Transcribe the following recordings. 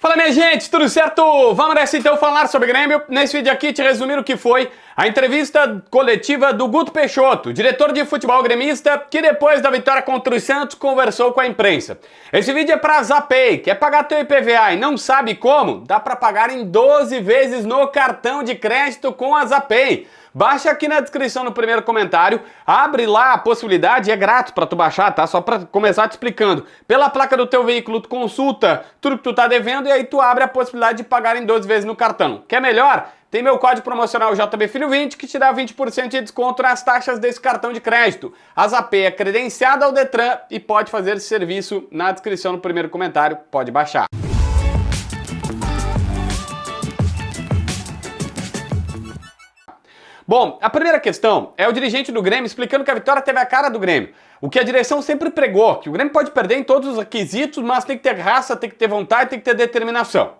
Fala minha gente, tudo certo? Vamos nessa então falar sobre Grêmio. Nesse vídeo aqui te resumir o que foi a entrevista coletiva do Guto Peixoto, diretor de futebol gremista, que depois da vitória contra o Santos conversou com a imprensa. Esse vídeo é pra Zapay, quer pagar teu IPVA e não sabe como? Dá pra pagar em 12 vezes no cartão de crédito com a Zapay. Baixa aqui na descrição no primeiro comentário, abre lá a possibilidade, é grátis pra tu baixar, tá? Só pra começar te explicando. Pela placa do teu veículo tu consulta tudo que tu tá devendo e aí tu abre a possibilidade de pagar em 12 vezes no cartão. Quer melhor? Tem meu código promocional JBFilho20 que te dá 20% de desconto nas taxas desse cartão de crédito. A Zapay é credenciada ao Detran e pode fazer esse serviço na descrição no primeiro comentário, pode baixar. Bom, a primeira questão é o dirigente do Grêmio explicando que a vitória teve a cara do Grêmio. O que a direção sempre pregou, que o Grêmio pode perder em todos os requisitos, mas tem que ter raça, tem que ter vontade, tem que ter determinação.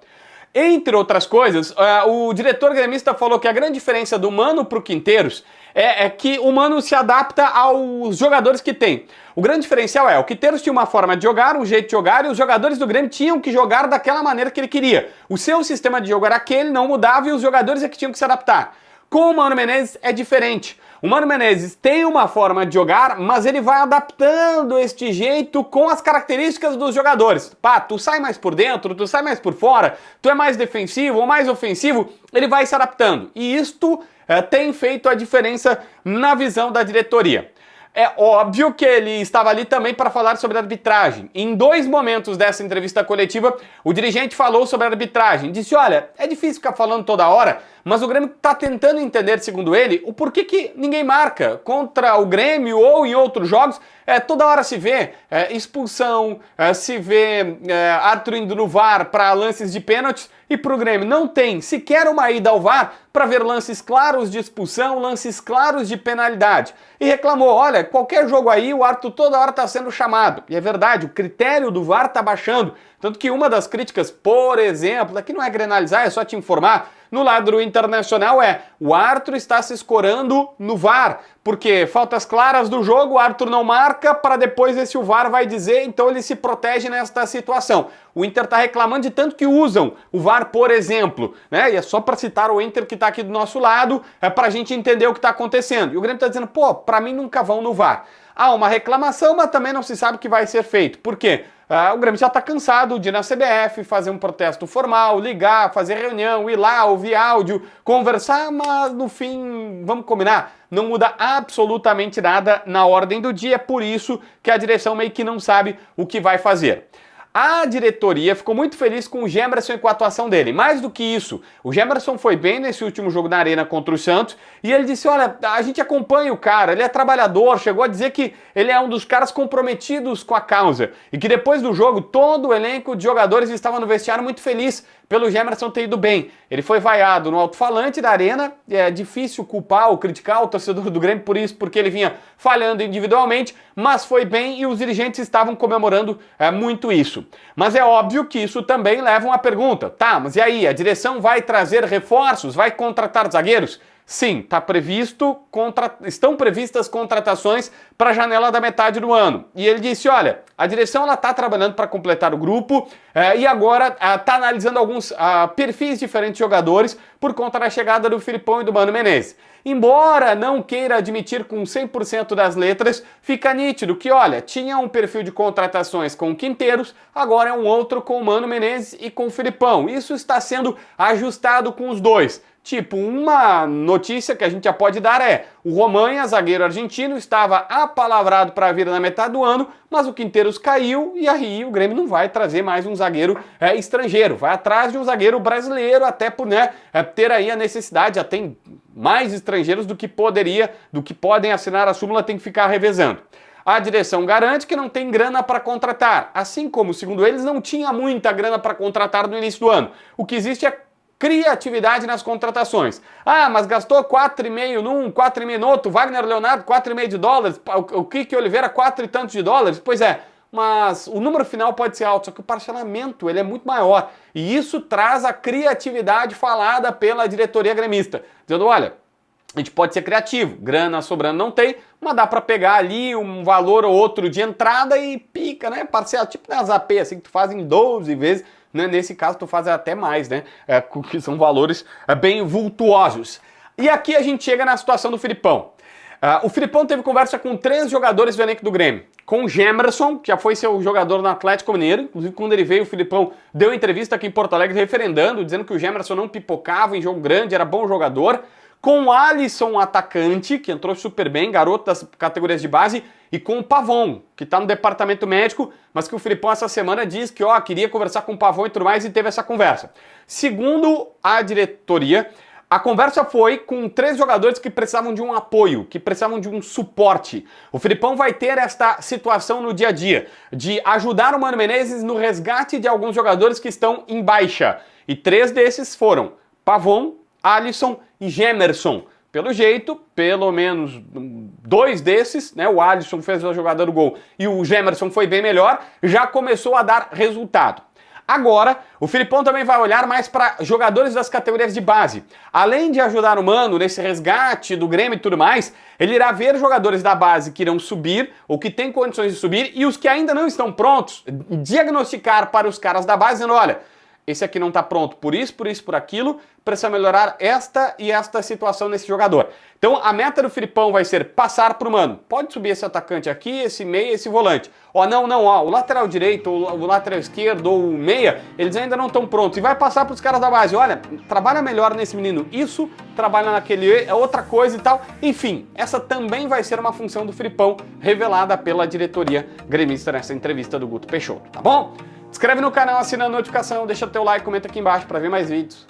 Entre outras coisas, o diretor gremista falou que a grande diferença do Mano para o Quinteiros é que o Mano se adapta aos jogadores que tem. O grande diferencial é, o Quinteiros tinha uma forma de jogar, um jeito de jogar, e os jogadores do Grêmio tinham que jogar daquela maneira que ele queria. O seu sistema de jogo era aquele, não mudava, e os jogadores é que tinham que se adaptar. Com o Mano Menezes é diferente. O Mano Menezes tem uma forma de jogar, mas ele vai adaptando este jeito com as características dos jogadores. Pá, tu sai mais por dentro, tu sai mais por fora, tu é mais defensivo ou mais ofensivo, ele vai se adaptando. E isto tem feito a diferença na visão da diretoria. É óbvio que ele estava ali também para falar sobre arbitragem. Em 2 momentos dessa entrevista coletiva, o dirigente falou sobre arbitragem. Disse, olha, é difícil ficar falando toda hora, mas o Grêmio está tentando entender, segundo ele, o porquê que ninguém marca contra o Grêmio ou em outros jogos. Toda hora se vê expulsão, se vê árbitro indo no VAR para lances de pênaltis e para o Grêmio não tem sequer uma ida ao VAR para ver lances claros de expulsão, lances claros de penalidade. E reclamou, olha, qualquer jogo aí o árbitro toda hora está sendo chamado. E é verdade, o critério do VAR está baixando. Tanto que uma das críticas, por exemplo, aqui não é grenalizar, é só te informar, no lado internacional o árbitro está se escorando no VAR, porque faltas claras do jogo, o árbitro não marca para depois ver se o VAR vai dizer, então ele se protege nesta situação. O Inter está reclamando de tanto que usam o VAR, por exemplo, né? E é só para citar o Inter que está aqui do nosso lado, para a gente entender o que está acontecendo. E o Grêmio está dizendo, pô, para mim nunca vão no VAR. Há uma reclamação, mas também não se sabe o que vai ser feito. Por quê? O Grêmio já está cansado de ir na CBF, fazer um protesto formal, ligar, fazer reunião, ir lá, ouvir áudio, conversar, mas no fim, vamos combinar, não muda absolutamente nada na ordem do dia, é por isso que a direção meio que não sabe o que vai fazer. A diretoria ficou muito feliz com o Gemerson e com a atuação dele. Mais do que isso, o Gemerson foi bem nesse último jogo na Arena contra o Santos e ele disse, olha, a gente acompanha o cara, ele é trabalhador, chegou a dizer que ele é um dos caras comprometidos com a causa e que depois do jogo todo o elenco de jogadores estava no vestiário muito feliz pelo Gemerson ter ido bem. Ele foi vaiado no alto-falante da Arena, é difícil culpar ou criticar o torcedor do Grêmio por isso, porque ele vinha falhando individualmente, mas foi bem e os dirigentes estavam comemorando muito isso. Mas é óbvio que isso também leva a uma pergunta. Tá, mas e aí? A direção vai trazer reforços? Vai contratar zagueiros? Sim, estão previstas contratações para a janela da metade do ano. E ele disse, olha, a direção está trabalhando para completar o grupo e agora está analisando alguns perfis diferentes de jogadores por conta da chegada do Filipão e do Mano Menezes. Embora não queira admitir com 100% das letras, fica nítido que, olha, tinha um perfil de contratações com o Quinteiros, agora é um outro com o Mano Menezes e com o Filipão. Isso está sendo ajustado com os dois. Tipo, uma notícia que a gente já pode dar o Romagnoli, zagueiro argentino, estava apalavrado para vir na metade do ano, mas o Quinteiros caiu e aí o Grêmio não vai trazer mais um zagueiro estrangeiro, vai atrás de um zagueiro brasileiro, até por ter aí a necessidade, já tem mais estrangeiros do que podem assinar a súmula, tem que ficar revezando. A direção garante que não tem grana para contratar, assim como, segundo eles, não tinha muita grana para contratar no início do ano. O que existe é criatividade nas contratações. Ah, mas gastou 4,5 num, 4,5 no outro, Wagner Leonardo, 4,5 de dólares, o Kiki Oliveira, 4 e tantos de dólares. Pois é, mas o número final pode ser alto, só que o parcelamento ele é muito maior. E isso traz a criatividade falada pela diretoria gremista, dizendo, olha, a gente pode ser criativo, grana sobrando não tem, mas dá para pegar ali um valor ou outro de entrada e pica, né? Parcela, tipo na Zapay, assim, que tu faz em 12 vezes, né? Nesse caso tu faz até mais, né? Que são valores bem vultuosos. E aqui a gente chega na situação do Filipão. O Filipão teve conversa com 3 jogadores do elenco do Grêmio. Com o Gemerson, que já foi seu jogador no Atlético Mineiro. Inclusive, quando ele veio, o Filipão deu entrevista aqui em Porto Alegre referendando, dizendo que o Gemerson não pipocava em jogo grande, era bom jogador. Com o Alisson, atacante, que entrou super bem, garoto das categorias de base. E com o Pavon, que está no departamento médico, mas que o Filipão essa semana diz que queria conversar com o Pavon e tudo mais, e teve essa conversa. Segundo a diretoria, a conversa foi com 3 jogadores que precisavam de um apoio, que precisavam de um suporte. O Filipão vai ter esta situação no dia a dia, de ajudar o Mano Menezes no resgate de alguns jogadores que estão em baixa. E 3 desses foram Pavon, Alisson e Gemerson. Pelo jeito, pelo menos 2 desses, né, o Alisson fez a jogada do gol e o Gemerson foi bem melhor, já começou a dar resultado. Agora, o Filipão também vai olhar mais para jogadores das categorias de base. Além de ajudar o Mano nesse resgate do Grêmio e tudo mais, ele irá ver jogadores da base que irão subir ou que têm condições de subir e os que ainda não estão prontos, diagnosticar para os caras da base, dizendo, olha, esse aqui não está pronto por isso, por aquilo, precisa melhorar esta e esta situação nesse jogador. Então a meta do Filipão vai ser passar para o Mano. Pode subir esse atacante aqui, esse meia, esse volante. O lateral direito, o lateral esquerdo ou o meia, eles ainda não estão prontos. E vai passar para os caras da base. Olha, trabalha melhor nesse menino isso, trabalha naquele, é outra coisa e tal. Enfim, essa também vai ser uma função do Filipão revelada pela diretoria gremista nessa entrevista do Guto Peixoto, tá bom? Se inscreve no canal, assina a notificação, deixa teu like, comenta aqui embaixo para ver mais vídeos.